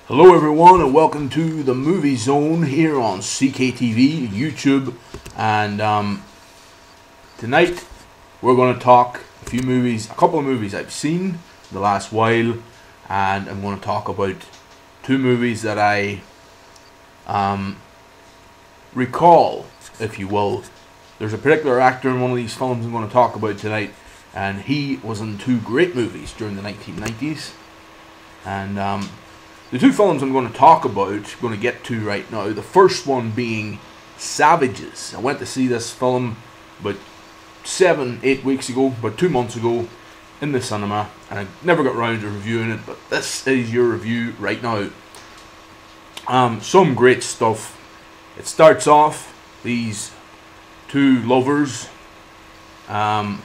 Hello everyone and welcome to the Movie Zone here on CKTV, YouTube, and tonight we're going to talk a couple of movies I've seen the last while, and I'm going to talk about two movies that I recall, if you will. There's a particular actor in one of these films I'm going to talk about tonight, and he was in two great movies during the 1990s, and the two films I'm going to talk about, going to get to right now, the first one being Savages. I went to see this film about 7-8 weeks ago, about 2 months ago, in the cinema, and I never got round to reviewing it, but this is your review right now. Some great stuff. It starts off, these two lovers, a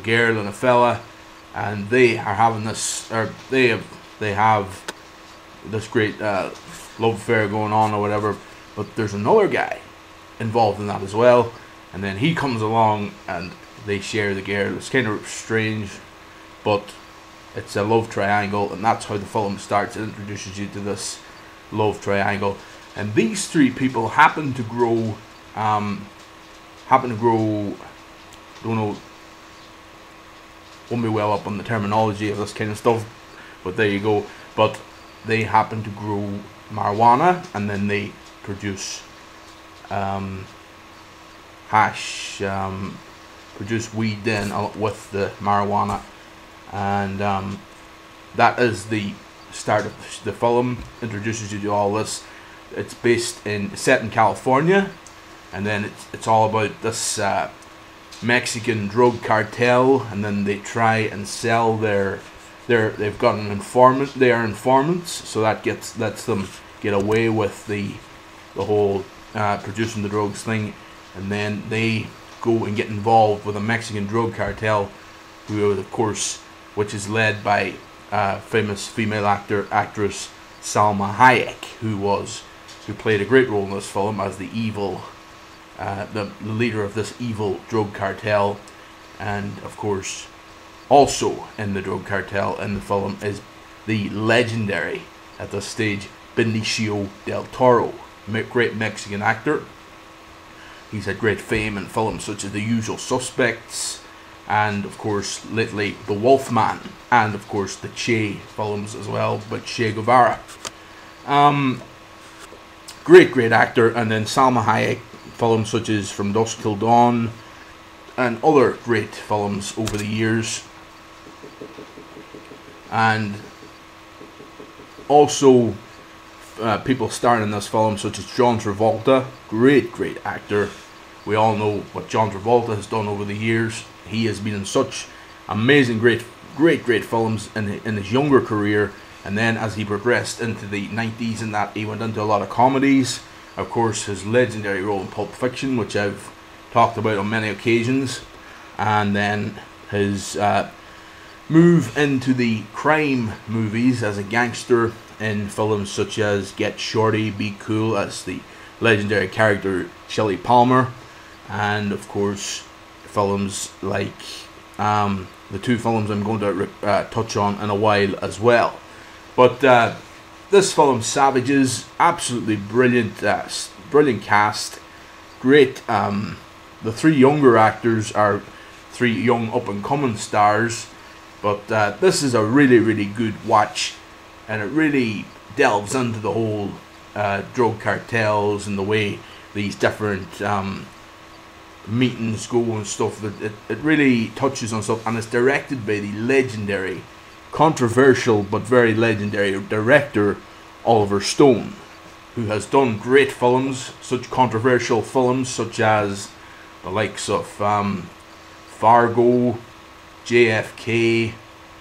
girl and a fella, and they are having this, or they have this great love affair going on or whatever, but there's another guy involved in that as well, and then he comes along and they share the girl. It's kind of strange, but it's a love triangle, and that's how the film starts. It introduces you to this love triangle, and these three people happen to grow, don't know, won't be well up on the terminology of this kind of stuff, but there you go. But they happen to grow marijuana, and then they produce produce weed then with the marijuana, and that is the start of the film. Introduces you to all this. It's set in California, and then it's all about this Mexican drug cartel, and then they try and sell they've got an informant. They are informants, so that lets them get away with the whole producing the drugs thing, and then they go and get involved with a Mexican drug cartel, which is led by famous female actress Salma Hayek, who played a great role in this film as the leader of this evil drug cartel, and of course, also in the drug cartel in the film is the legendary, at this stage, Benicio del Toro, great Mexican actor. He's had great fame in films such as The Usual Suspects, and of course lately The Wolfman, and of course the Che films as well, but Che Guevara. Great actor. And then Salma Hayek, films such as From Dusk Till Dawn, and other great films over the years. And also people starring in this film such as John Travolta, great actor. We all know what John Travolta has done over the years. He has been in such amazing great films in his younger career, and then as he progressed into the 90s, and that he went into a lot of comedies. Of course, his legendary role in Pulp Fiction, which I've talked about on many occasions, and then his move into the crime movies as a gangster in films such as Get Shorty, Be Cool as the legendary character Shelley Palmer, and of course films like the two films I'm going to touch on in a while as well. But this film, Savages, absolutely brilliant cast, great. The three younger actors are three young up-and-coming stars, but this is a really good watch, and it really delves into the whole drug cartels and the way these different meetings go and stuff. It really touches on stuff, and it's directed by the legendary, controversial but very legendary director Oliver Stone, who has done great films, such controversial films such as the likes of Fargo, JFK,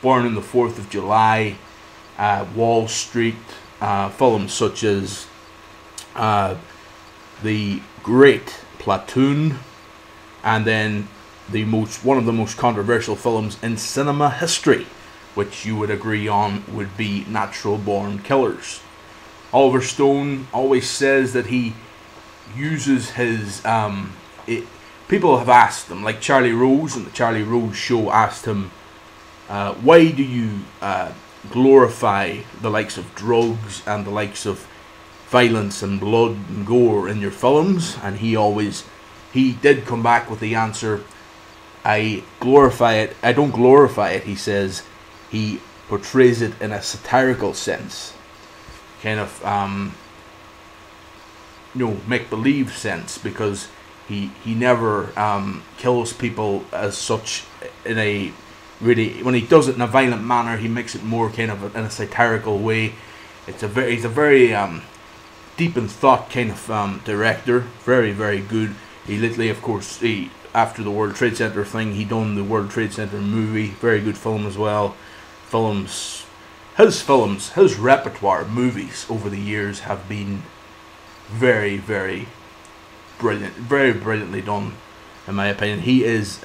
Born on the 4th of July, Wall Street, films such as the great Platoon, and then one of the most controversial films in cinema history, which you would agree on would be Natural Born Killers. Oliver Stone always says that he uses his people have asked him, like Charlie Rose, and the Charlie Rose show asked him, why do you glorify the likes of drugs and the likes of violence and blood and gore in your films, and he did come back with the answer, I glorify it, I don't glorify it, he says. He portrays it in a satirical sense, kind of make-believe sense, because he never kills people as such in a really, when he does it in a violent manner, he makes it more kind of in a satirical way. He's a very deep in thought kind of director, very, very good. He literally, of course, after the World Trade Center thing, he done the World Trade Center movie, very good film as well. His repertoire movies over the years have been very, very brilliant, very brilliantly done, in my opinion. He is,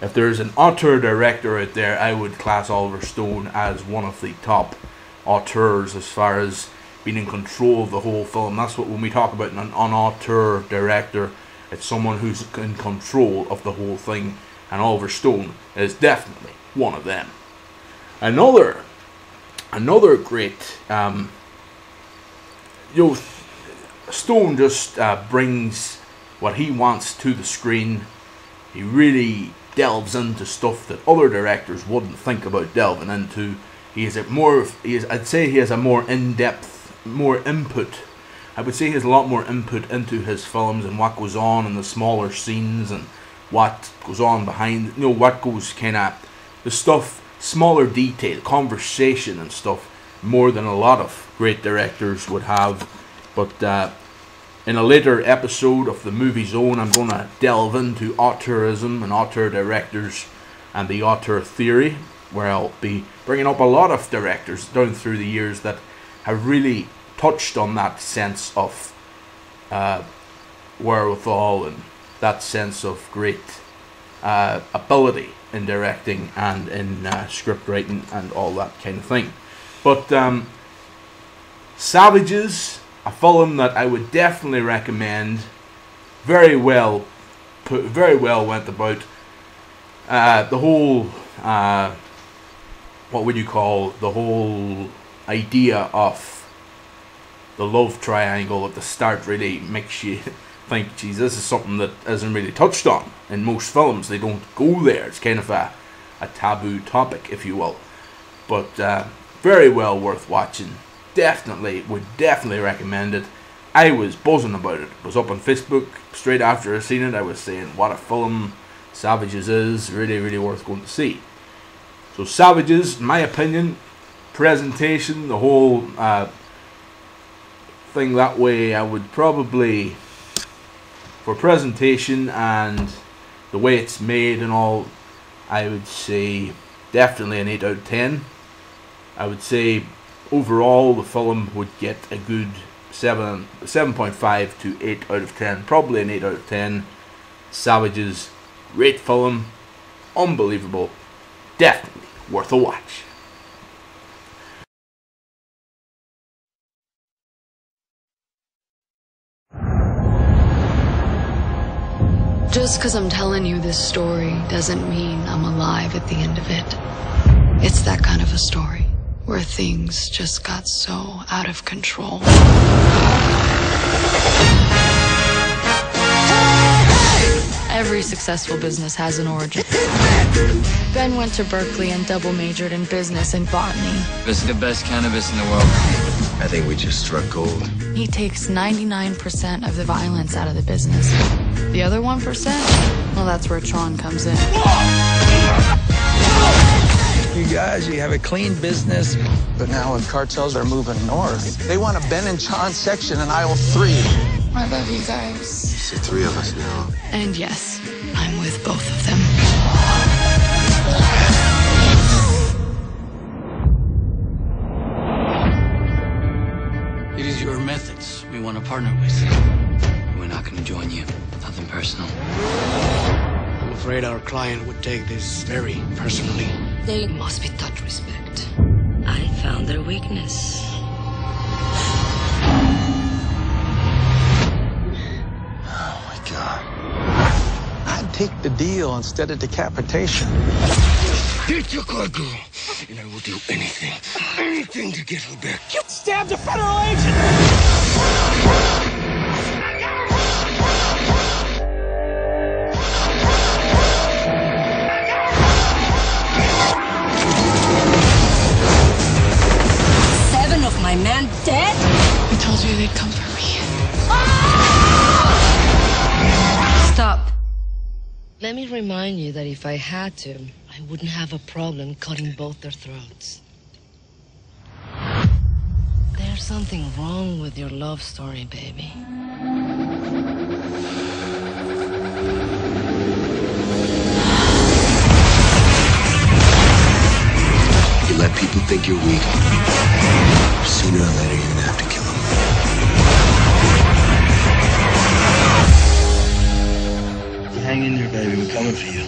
if there's an auteur director out there, I would class Oliver Stone as one of the top auteurs as far as being in control of the whole film. That's what, when we talk about an auteur director, it's someone who's in control of the whole thing, and Oliver Stone is definitely one of them. Another great, Stone just brings what he wants to the screen. He really delves into stuff that other directors wouldn't think about delving into. I'd say he has a more in-depth, more input. I would say he has a lot more input into his films and what goes on in the smaller scenes and what goes on behind, what goes kind of, the stuff, smaller detail, conversation and stuff, more than a lot of great directors would have. But in a later episode of the Movie Zone, I'm going to delve into auteurism and auteur directors and the auteur theory, where I'll be bringing up a lot of directors down through the years that have really touched on that sense of wherewithal and that sense of great ability in directing and in script writing and all that kind of thing. But Savages, a film that I would definitely recommend, very well went about. The whole, what would you call, the whole idea of the love triangle at the start really makes you think, geez, this is something that isn't really touched on in most films. They don't go there. It's kind of a taboo topic, if you will. But very well worth watching. Would definitely recommend it. I was buzzing about it. I was up on Facebook straight after I seen it. I was saying what a film Savages is. Really, really worth going to see. So Savages, in my opinion, presentation, the whole thing that way, I would probably, for presentation and the way it's made and all, I would say definitely an 8 out of 10. I would say overall the film would get a good 7.5 to 8 out of 10. Probably an 8 out of 10. Savages, great film, unbelievable, definitely worth a watch. Just because I'm telling you this story doesn't mean I'm alive at the end of it. It's that kind of a story where things just got so out of control. Every successful business has an origin. Ben went to Berkeley and double majored in business and botany. This is the best cannabis in the world. I think we just struck gold. He takes 99% of the violence out of the business. The other 1%? Well, that's where Tron comes in. You guys, you have a clean business. But now when cartels are moving north, they want a Ben and John section in aisle 3. I love you guys. It's the three of us now. And yes, I'm with both of them. It is your methods we want to partner with. We're not going to join you. Nothing personal. I'm afraid our client would take this very personally. They must be taught respect. I found their weakness. Oh my God. I'd take the deal instead of decapitation. They took our girl, and I will do anything to get her back. You stabbed a federal agent! Of my men dead? I told you they'd come for me. Stop. Let me remind you that if I had to, I wouldn't have a problem cutting both their throats. There's something wrong with your love story, baby. You let people think you're weak. Sooner or later, you're gonna have to kill them. Hang in there, baby. We're coming for you.